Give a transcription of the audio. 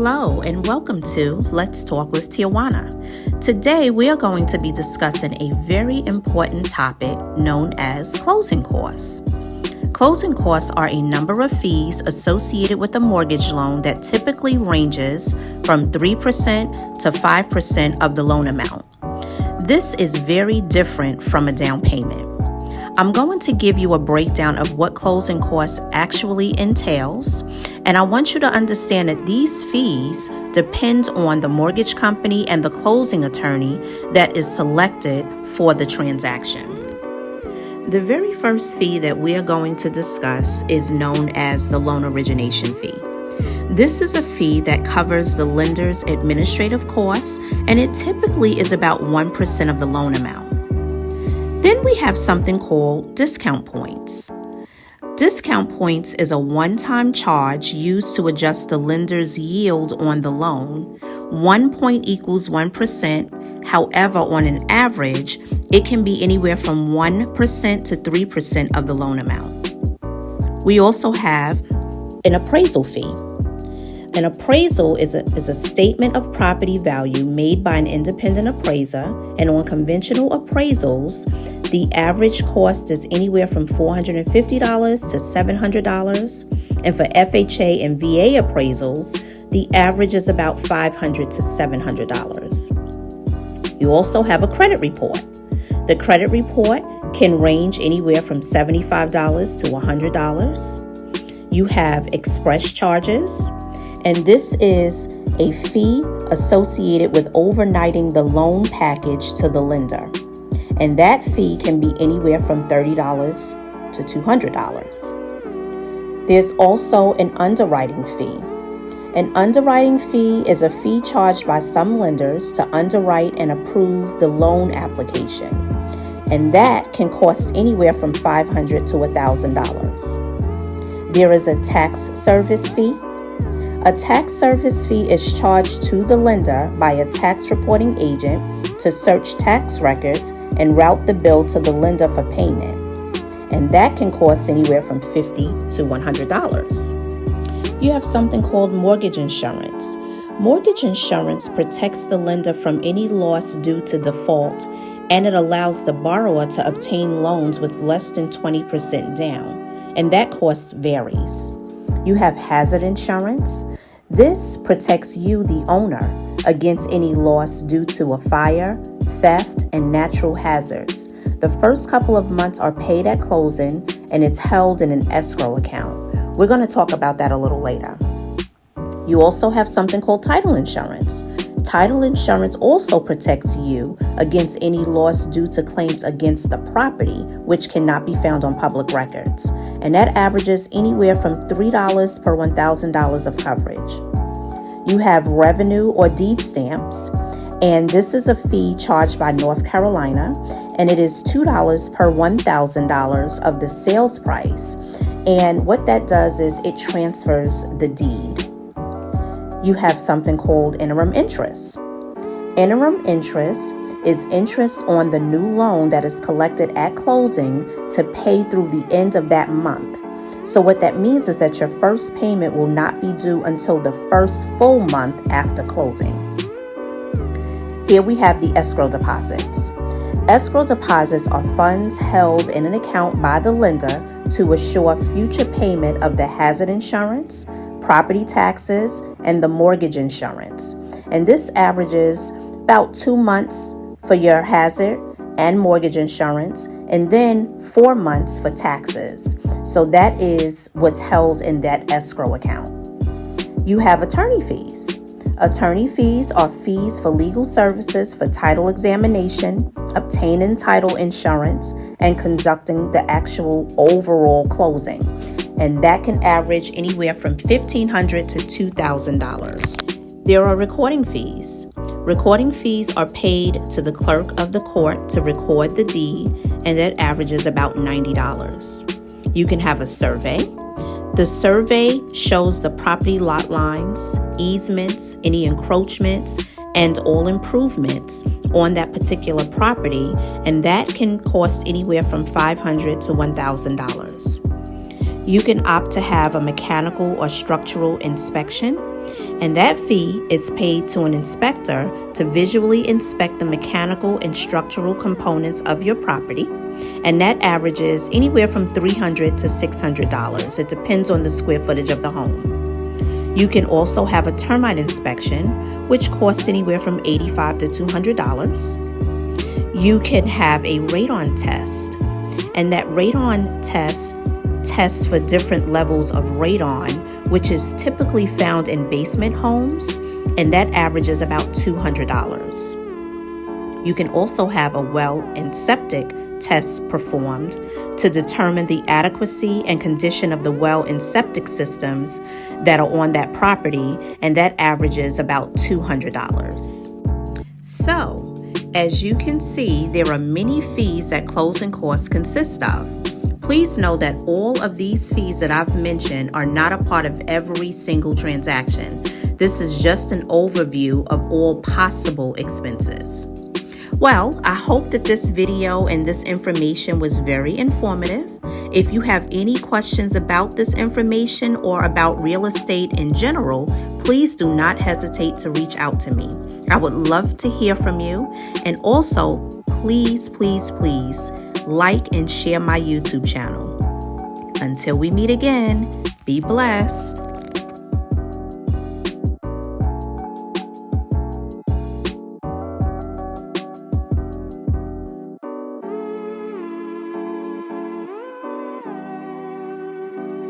Hello and welcome to Let's Talk with Tijuana. Today we are going to be discussing a very important topic known as closing costs. Closing costs are a number of fees associated with a mortgage loan that typically ranges from 3% to 5% of the loan amount. This is very different from a down payment. I'm going to give you a breakdown of what closing costs actually entails, and I want you to understand that these fees depend on the mortgage company and the closing attorney that is selected for the transaction. The very first fee that we are going to discuss is known as the loan origination fee. This is a fee that covers the lender's administrative costs, and it typically is about 1% of the loan amount. Then we have something called discount points. Discount points is a one-time charge used to adjust the lender's yield on the loan. 1 point equals 1%. However, on an average, it can be anywhere from 1% to 3% of the loan amount. We also have an appraisal fee. An appraisal is a statement of property value made by an independent appraiser, and on conventional appraisals, the average cost is anywhere from $450 to $700, and for FHA and VA appraisals, the average is about $500 to $700. You also have a credit report. The credit report can range anywhere from $75 to $100. You have express charges, and this is a fee associated with overnighting the loan package to the lender. And that fee can be anywhere from $30 to $200. There's also an underwriting fee. An underwriting fee is a fee charged by some lenders to underwrite and approve the loan application. And that can cost anywhere from $500 to $1,000. There is a tax service fee. A tax service fee is charged to the lender by a tax reporting agent to search tax records and route the bill to the lender for payment. And that can cost anywhere from $50 to $100. You have something called mortgage insurance. Mortgage insurance protects the lender from any loss due to default, and it allows the borrower to obtain loans with less than 20% down, and that cost varies. You have hazard insurance. This protects you, the owner, against any loss due to a fire, theft, and natural hazards. The first couple of months are paid at closing, and it's held in an escrow account. We're going to talk about that a little later. You also have something called title insurance. Title insurance also protects you against any loss due to claims against the property, which cannot be found on public records. And that averages anywhere from $3 per $1,000 of coverage. You have revenue or deed stamps, and this is a fee charged by North Carolina, and it is $2 per $1,000 of the sales price. And what that does is it transfers the deed. You have something called interim interest. Interim interest is interest on the new loan that is collected at closing to pay through the end of that month. So what that means is that your first payment will not be due until the first full month after closing. Here we have the escrow deposits. Escrow deposits are funds held in an account by the lender to assure future payment of the hazard insurance, property taxes, and the mortgage insurance. And this averages about 2 months for your hazard and mortgage insurance, and then 4 months for taxes. So that is what's held in that escrow account. You have attorney fees. Attorney fees are fees for legal services for title examination, obtaining title insurance, and conducting the actual overall closing. And that can average anywhere from $1,500 to $2,000. There are recording fees. Recording fees are paid to the clerk of the court to record the deed, and that averages about $90. You can have a survey. The survey shows the property lot lines, easements, any encroachments, and all improvements on that particular property, and that can cost anywhere from $500 to $1,000. You can opt to have a mechanical or structural inspection, And that fee is paid to an inspector to visually inspect the mechanical and structural components of your property. And that averages anywhere from $300 to $600. It depends on the square footage of the home. You can also have a termite inspection, which costs anywhere from $85 to $200. You can have a radon test, and that radon test tests for different levels of radon, which is typically found in basement homes, and that averages about $200. You can also have a well and septic test performed to determine the adequacy and condition of the well and septic systems that are on that property, and that averages about $200. So, as you can see, there are many fees that closing costs consist of. Please know that all of these fees that I've mentioned are not a part of every single transaction. This is just an overview of all possible expenses. Well, I hope that this video and this information was very informative. If you have any questions about this information or about real estate in general, please do not hesitate to reach out to me. I would love to hear from you. And also, please like and share my YouTube channel. Until we meet again, be blessed.